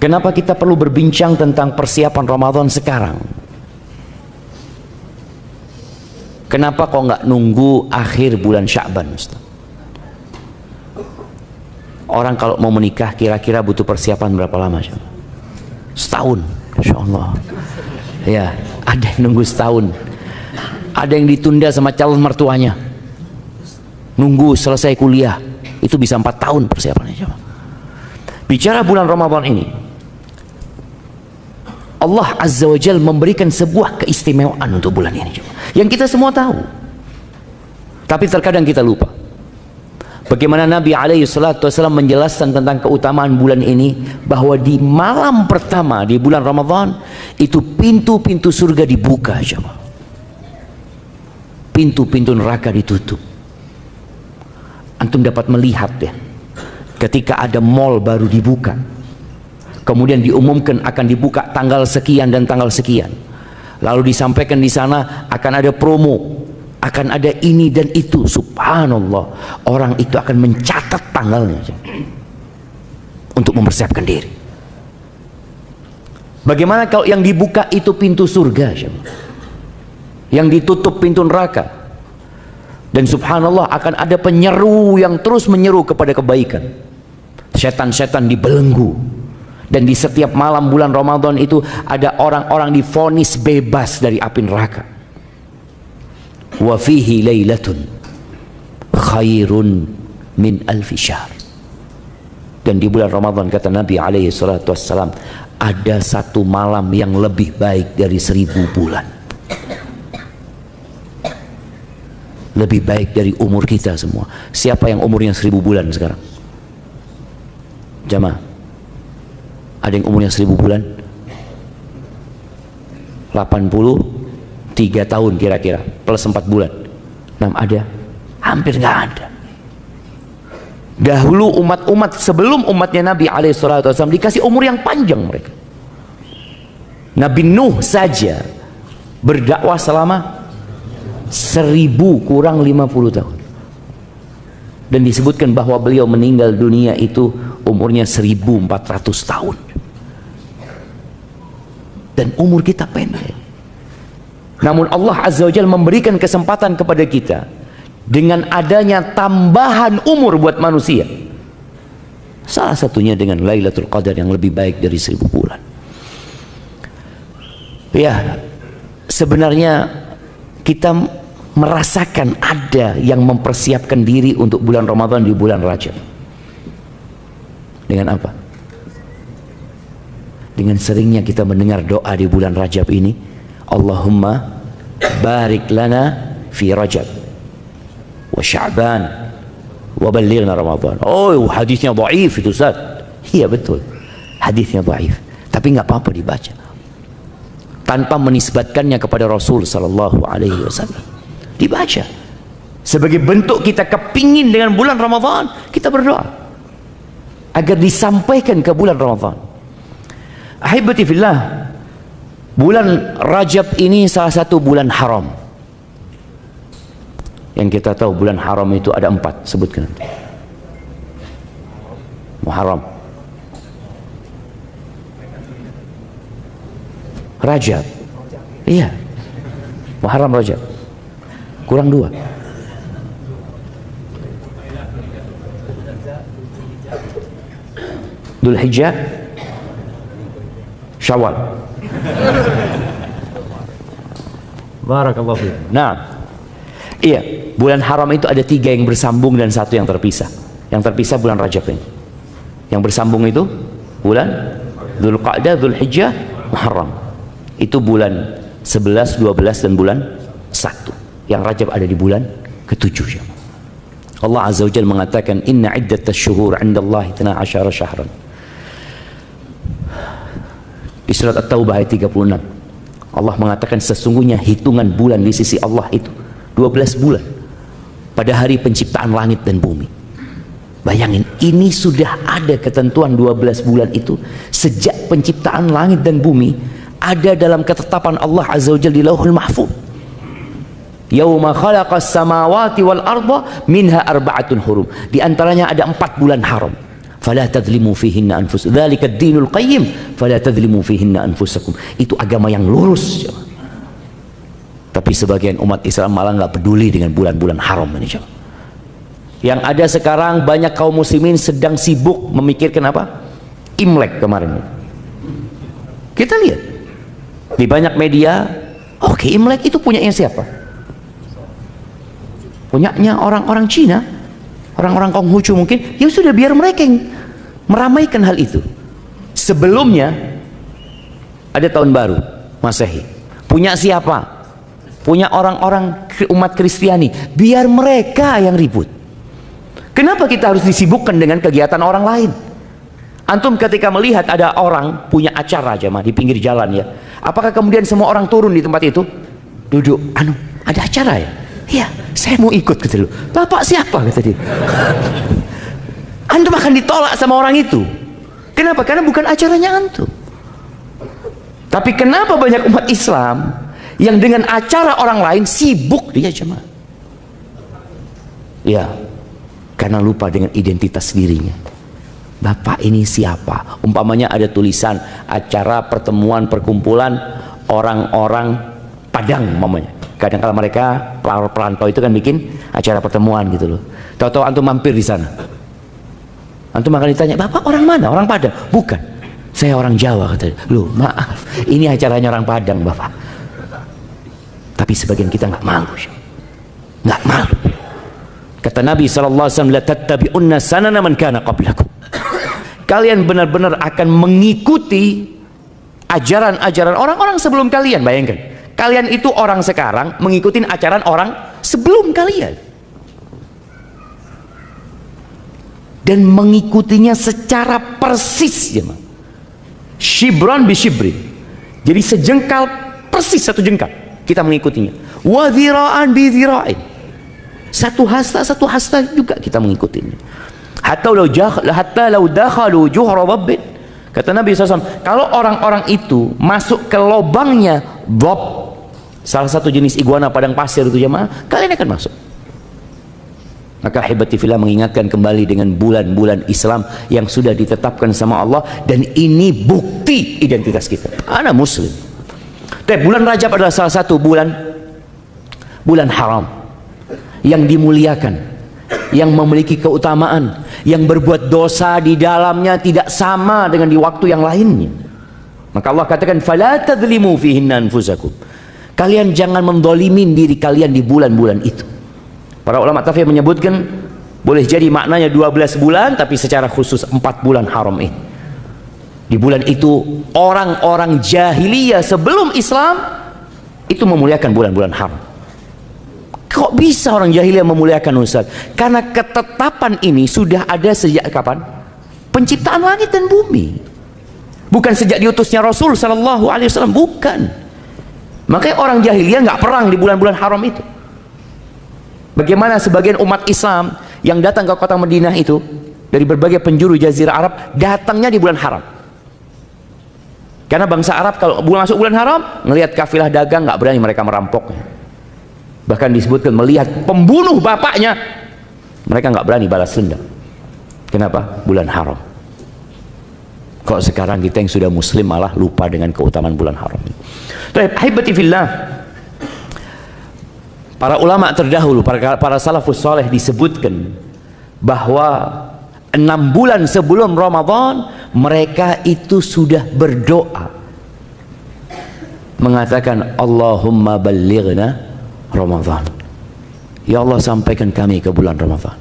Kenapa kita perlu berbincang tentang persiapan Ramadan sekarang? Kenapa kok nggak nunggu akhir bulan Sya'ban, Ustaz? Orang kalau mau menikah kira-kira butuh persiapan berapa lama? Setahun, Insya Allah. Ya, ada yang nunggu setahun. Ada yang ditunda sama calon mertuanya. Nunggu selesai kuliah, itu bisa 4 tahun persiapannya. Bicara bulan Ramadan ini, Allah Azza wa Jalla memberikan sebuah keistimewaan untuk bulan ini, yang kita semua tahu, tapi terkadang kita lupa. Bagaimana Nabi SAW menjelaskan tentang keutamaan bulan ini, bahwa di malam pertama di bulan Ramadan itu pintu-pintu surga dibuka, pintu-pintu neraka ditutup. Antum dapat melihat ya, ketika ada mall baru dibuka, kemudian diumumkan akan dibuka tanggal sekian dan tanggal sekian, lalu disampaikan di sana akan ada promo, akan ada ini dan itu. Subhanallah, orang itu akan mencatat tanggalnya untuk mempersiapkan diri. Bagaimana kalau yang dibuka itu pintu surga, yang ditutup pintu neraka? Dan subhanallah, akan ada penyeru yang terus menyeru kepada kebaikan. Setan-setan dibelenggu. Dan di setiap malam bulan Ramadan itu ada orang-orang divonis bebas dari api neraka. Wa fihi lailatun khairun min alfi syahr. Dan di bulan Ramadan, kata Nabi SAW, ada satu malam yang lebih baik dari 1000 bulan. Lebih baik dari umur kita semua. Siapa yang umurnya 1000 bulan sekarang? Jamaah, ada yang umurnya 1000 bulan? 83 tahun kira-kira, plus 4 bulan. 6 ada? Hampir nggak ada. Dahulu umat-umat sebelum umatnya Nabi SAW dikasih umur yang panjang mereka. Nabi Nuh saja berdakwah selama 1000 kurang 50 tahun. Dan disebutkan bahwa beliau meninggal dunia itu umurnya 1400 tahun. Dan umur kita pendek. Namun Allah Azza wa Jalla memberikan kesempatan kepada kita dengan adanya tambahan umur buat manusia. Salah satunya dengan Lailatul Qadar yang lebih baik dari 1000 bulan. Ya, sebenarnya kita merasakan ada yang mempersiapkan diri untuk bulan Ramadan di bulan Rajab. Dengan apa? Dengan seringnya kita mendengar doa di bulan Rajab ini, Allahumma barik lana fi Rajab wa Sya'ban wa ballighna Ramadan. Oh, hadisnya dhaif itu, Ustaz. Iya betul, hadisnya dhaif, tapi nggak apa-apa dibaca tanpa menisbatkannya kepada Rasul sallallahu alaihi wasallam. Dibaca sebagai bentuk kita kepingin dengan bulan Ramadan, kita berdoa agar disampaikan ke bulan Ramadan. Ahibati fillah, bulan Rajab ini salah satu bulan haram. Yang kita tahu bulan haram itu ada 4, sebutkan. Muharram, Rajab, iya, Muharram, Rajab, kurang 2. Dzulhijjah, Syawal. Barakallahu fiik. Nah, iya, bulan haram itu ada 3 yang bersambung dan 1 yang terpisah. Yang terpisah bulan Rajab ini. Yang bersambung itu bulan Dzulqa'dah, Dzulhijjah, Muharram. Itu bulan 11, 12 dan bulan 1. Yang Rajab ada di bulan ke-7. Allah Azza wa Jalla mengatakan, inna iddatash syuhur 'indallahi 12 syahran. Di surat At-Taubah ayat 36, Allah mengatakan sesungguhnya hitungan bulan di sisi Allah itu 12 bulan pada hari penciptaan langit dan bumi. Bayangin, ini sudah ada ketentuan 12 bulan itu sejak penciptaan langit dan bumi, ada dalam ketetapan Allah Azza wa Jalla di Lauhul Mahfuz. Yauma khalaqas samawati wal arda minha arba'atun hurum. Di antaranya ada 4 bulan haram. Fala tadzlimu fihinna anfusakum. Dzalika ad-dinul qayyim. Fala tadzlimu fihinna anfusakum. Itu agama yang lurus. Tapi sebagian umat Islam malah nggak peduli dengan bulan-bulan haram ini. Yang ada sekarang banyak kaum muslimin sedang sibuk memikirkan apa? Imlek kemarin. Kita lihat di banyak media, oke, Imlek itu punyanya siapa? Punyanya orang-orang Cina, orang-orang Konghucu mungkin. Ya sudah, biar mereka yang meramaikan hal itu. Sebelumnya ada tahun baru Masehi. Punya siapa? Punya orang-orang umat Kristiani. Biar mereka yang ribut. Kenapa kita harus disibukkan dengan kegiatan orang lain? Antum ketika melihat ada orang punya acara jemaah di pinggir jalan ya, apakah kemudian semua orang turun di tempat itu? Duduk, ada acara ya? Iya, saya mau ikut gitu loh. Bapak siapa? Kata dia. Antum akan ditolak sama orang itu. Kenapa? Karena bukan acaranya antum. Tapi kenapa banyak umat Islam yang dengan acara orang lain sibuk dia jemaah? Ya, karena lupa dengan identitas dirinya. Bapak ini siapa? Umpamanya ada tulisan acara pertemuan perkumpulan orang-orang Padang umpamanya. Kadang kala mereka perantau itu kan bikin acara pertemuan gitu loh. Tahu-tahu antum mampir di sana. Antum akan ditanya, "Bapak orang mana?" "Orang Padang." "Bukan. Saya orang Jawa," kata dia. "Loh, maaf. Ini acaranya orang Padang, Bapak." Tapi sebagian kita nggak malu. Nggak malu. Kata Nabi SAW, "La tattabi'unna sanana man kana qablakum." Kalian benar-benar akan mengikuti ajaran-ajaran orang-orang sebelum kalian. Bayangkan, kalian itu orang sekarang mengikuti ajaran orang sebelum kalian, dan mengikutinya secara persis, ya, shibran bi shibrin. Jadi sejengkal persis satu jengkal kita mengikutinya. Wa dhira'an bi dhira'in. Satu hasta juga kita mengikutinya. Hatta law dakhalu juhra rabbin. Kata Nabi SAW, kalau orang-orang itu masuk ke lubangnya dhab, salah satu jenis iguana padang pasir itu jemaah, kalian akan masuk. Maka hibati fillah mengingatkan kembali dengan bulan-bulan Islam yang sudah ditetapkan sama Allah, dan ini bukti identitas kita. Ana muslim. Tapi bulan Rajab adalah salah satu bulan haram yang dimuliakan, yang memiliki keutamaan, yang berbuat dosa di dalamnya tidak sama dengan di waktu yang lainnya. Maka Allah katakan, "Fala tadzlimu fihinna anfusakum." Kalian jangan mendolimin diri kalian di bulan-bulan itu. Para ulama tafsir menyebutkan boleh jadi maknanya 12 bulan, tapi secara khusus 4 bulan haram ini. Di bulan itu orang-orang jahiliyah sebelum Islam itu memuliakan bulan-bulan haram. Kok bisa orang jahiliyah memuliakan, Ustaz? Karena ketetapan ini sudah ada sejak kapan? Penciptaan langit dan bumi. Bukan sejak diutusnya Rasul sallallahu alaihi wasallam, bukan. Makanya orang jahiliyah nggak perang di bulan-bulan haram itu. Bagaimana sebagian umat Islam yang datang ke kota Madinah itu dari berbagai penjuru jazirah Arab datangnya di bulan haram. Karena bangsa Arab kalau masuk bulan haram, ngelihat kafilah dagang nggak berani mereka merampoknya. Bahkan disebutkan melihat pembunuh bapaknya, mereka nggak berani balas dendam. Kenapa? Bulan haram. Kok sekarang kita yang sudah muslim malah lupa dengan keutamaan bulan haram. Ahibati fillah, para ulama terdahulu, para salafus saleh disebutkan bahwa 6 bulan sebelum Ramadan mereka itu sudah berdoa mengatakan, Allahumma ballighna Ramadan. Ya Allah, sampaikan kami ke bulan Ramadan.